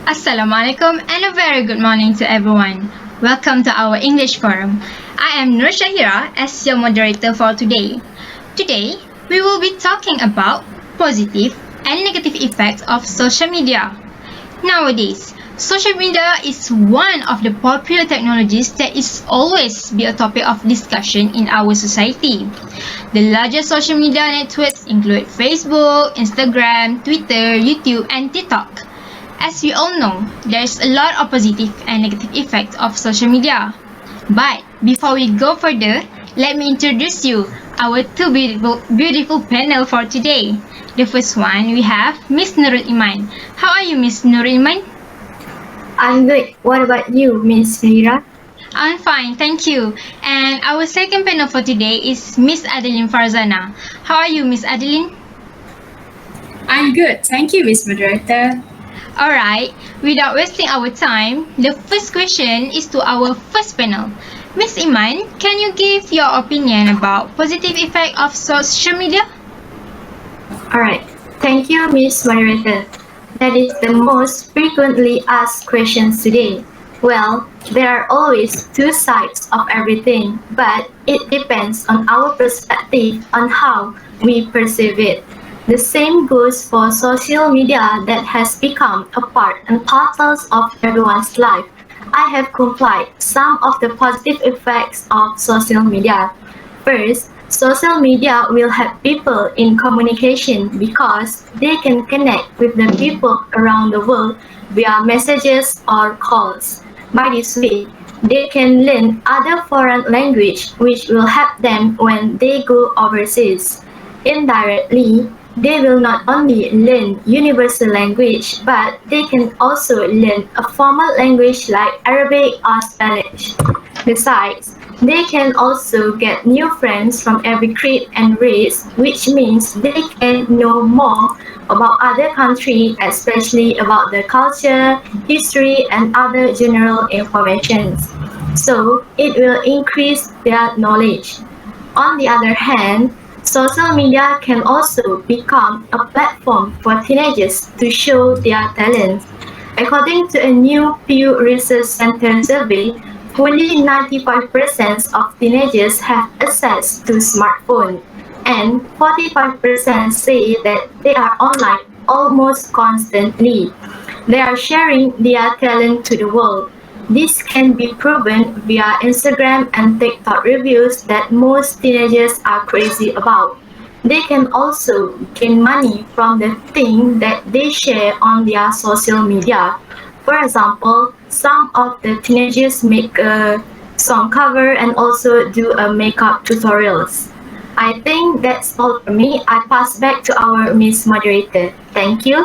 Assalamualaikum and a very good morning to everyone. Welcome to our English forum. I am Nur Shahira as your moderator for today. Today, we will be talking about positive and negative effects of social media. Nowadays, social media is one of the popular technologies that is always be a topic of discussion in our society. The largest social media networks include Facebook, Instagram, Twitter, YouTube, and TikTok. As we all know, there's a lot of positive and negative effects of social media. But before we go further, let me introduce you our two beautiful panel for today. The first one we have Miss Nurul Iman. How are you, Miss Nurul Iman? I'm good. What about you, Miss Mira? I'm fine, thank you. And our second panel for today is Miss Adeline Farzana. How are you, Miss Adeline? I'm good. Thank you, Miss Moderator. Alright, without wasting our time, the first question is to our first panel. Miss Iman, can you give your opinion about positive effect of social media? Alright. Thank you, Miss Moderator. That is the most frequently asked questions today. Well, there are always two sides of everything, but it depends on our perspective on how we perceive it. The same goes for social media that has become a part and parcel of everyone's life. I have compiled some of the positive effects of social media. First, social media will help people in communication because they can connect with the people around the world via messages or calls. By this way, they can learn other foreign language which will help them when they go overseas. Indirectly, they will not only learn universal language, but they can also learn a formal language like Arabic or Spanish. Besides, they can also get new friends from every creed and race, which means they can know more about other countries, especially about their culture, history, and other general information. So it will increase their knowledge. On the other hand, social media can also become a platform for teenagers to show their talents. According to a new Pew Research Center survey, fully 95% of teenagers have access to smartphones, and 45% say that they are online almost constantly. They are sharing their talent to the world. This can be proven via Instagram and TikTok reviews that most teenagers are crazy about. They can also gain money from the things that they share on their social media. For example, some of the teenagers make a song cover and also do a makeup tutorials. I think that's all for me. I pass back to our Miss Moderator. Thank you.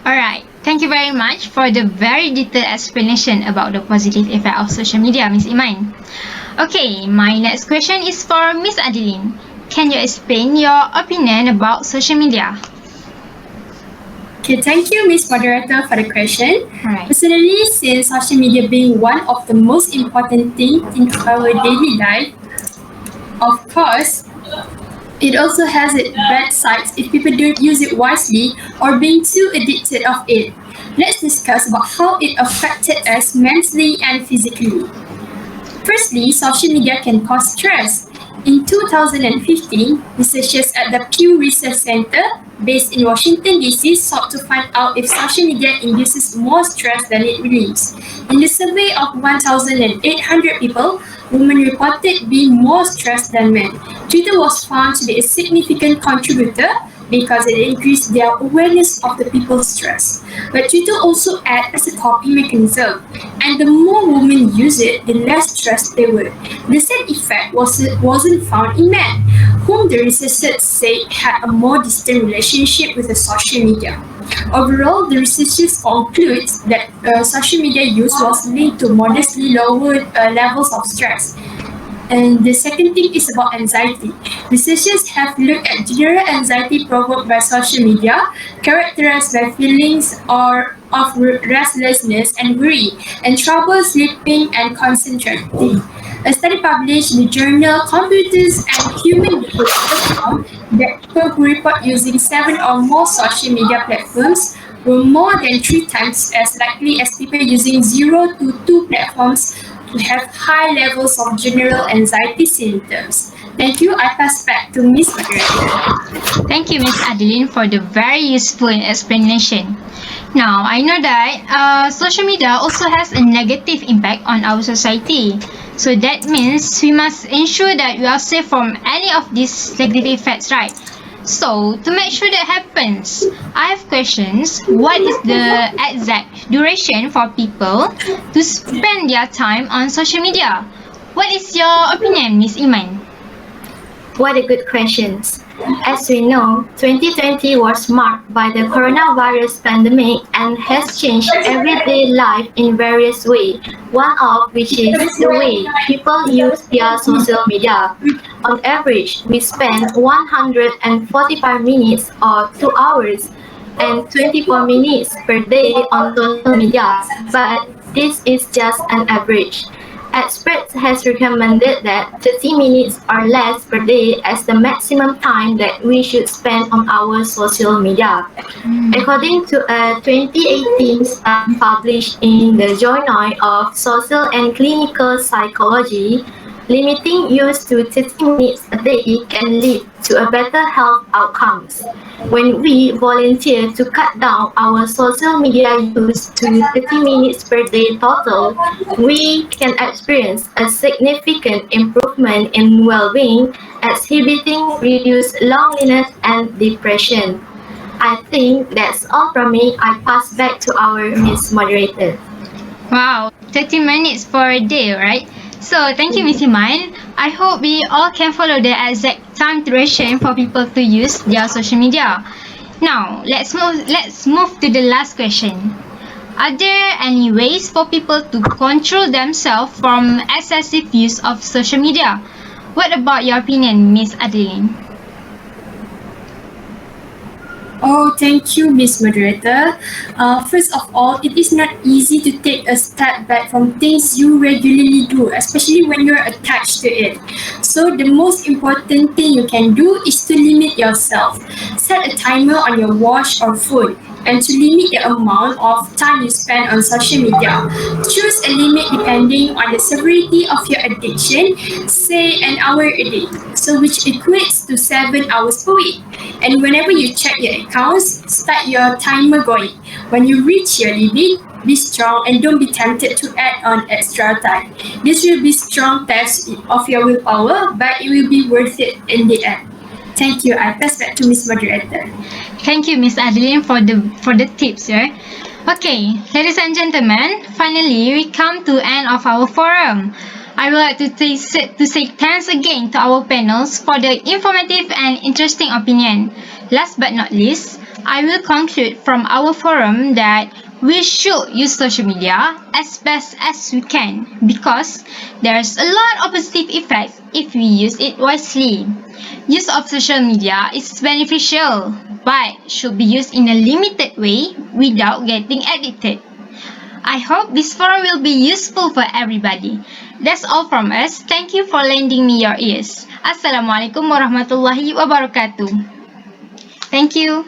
Alright, thank you very much for the very detailed explanation about the positive effect of social media, Miss Iman. Okay, my next question is for Miss Adeline. Can you explain your opinion about social media? Okay, thank you, Miss Moderator, for the question. Alright. Personally, since social media being one of the most important things in our daily life, of course, it also has its bad sides if people don't use it wisely or being too addicted of it. Let's discuss about how it affected us mentally and physically. Firstly, social media can cause stress. In 2015, researchers at the Pew Research Center, based in Washington, D.C., sought to find out if social media induces more stress than it relieves. In the survey of 1,800 people, women reported being more stressed than men. Twitter was found to be a significant contributor because it increased their awareness of the people's stress. But Twitter also acts as a coping mechanism, and the more women use it, the less stressed they were. The same effect wasn't found in men, whom the researchers say had a more distant relationship with the social media. Overall, the researchers conclude that social media use was linked to modestly lower levels of stress. And the second thing is about anxiety. Researchers have looked at general anxiety provoked by social media, characterized by feelings of restlessness and worry, and trouble sleeping and concentrating. A study published in the journal Computers and Human Behavior found that people who report using 7 or more social media platforms were more than 3 times as likely as people using 0 to 2 platforms to have high levels of general anxiety symptoms. Thank you. I pass back to Miss Moderator. Thank you, Miss Adeline, for the very useful explanation. Now, I know that social media also has a negative impact on our society. So that means we must ensure that we are safe from any of these negative effects, right? So, to make sure that happens, I have questions. What is the exact duration for people to spend their time on social media? What is your opinion, Miss Iman? What a good question. As we know, 2020 was marked by the coronavirus pandemic and has changed everyday life in various ways, one of which is the way people use their social media. On average, we spend 145 minutes or 2 hours and 24 minutes per day on social media, but this is just an average. Experts has recommended that 30 minutes or less per day as the maximum time that we should spend on our social media. According to a 2018 study published in the Journal of Social and Clinical Psychology, limiting use to 30 minutes a day can lead to a better health outcomes. When we volunteer to cut down our social media use to 30 minutes per day total, we can experience a significant improvement in well-being, exhibiting reduced loneliness and depression. I think that's all from me. I pass back to our Miss Moderator. Wow, 30 minutes per day, right? So thank you, Miss Iman. I hope we all can follow the exact time duration for people to use their social media. Now, let's move to the last question. Are there any ways for people to control themselves from excessive use of social media? What about your opinion, Miss Adeline? Oh, thank you, Miss Moderator. First of all, it is not easy to take a step back from things you regularly do, especially when you're attached to it. So the most important thing you can do is to limit yourself. Set a timer on your watch or phone and to limit the amount of time you spend on social media. Choose a limit depending on the severity of your addiction, say an hour a day, so which equates to 7 hours per week. And whenever you check your accounts, start your timer going. When you reach your limit, be strong and don't be tempted to add on extra time. This will be strong test of your willpower, but it will be worth it in the end. Thank you. I pass back to Miss Moderator. Thank you, Miss Adeline, for the tips, yeah. Okay, ladies and gentlemen, finally we come to end of our forum. I would like to say thanks again to our panels for the informative and interesting opinion. Last but not least, I will conclude from our forum that we should use social media as best as we can because there's a lot of positive effects if we use it wisely. Use of social media is beneficial, but should be used in a limited way without getting addicted. I hope this forum will be useful for everybody. That's all from us. Thank you for lending me your ears. Assalamualaikum warahmatullahi wabarakatuh. Thank you.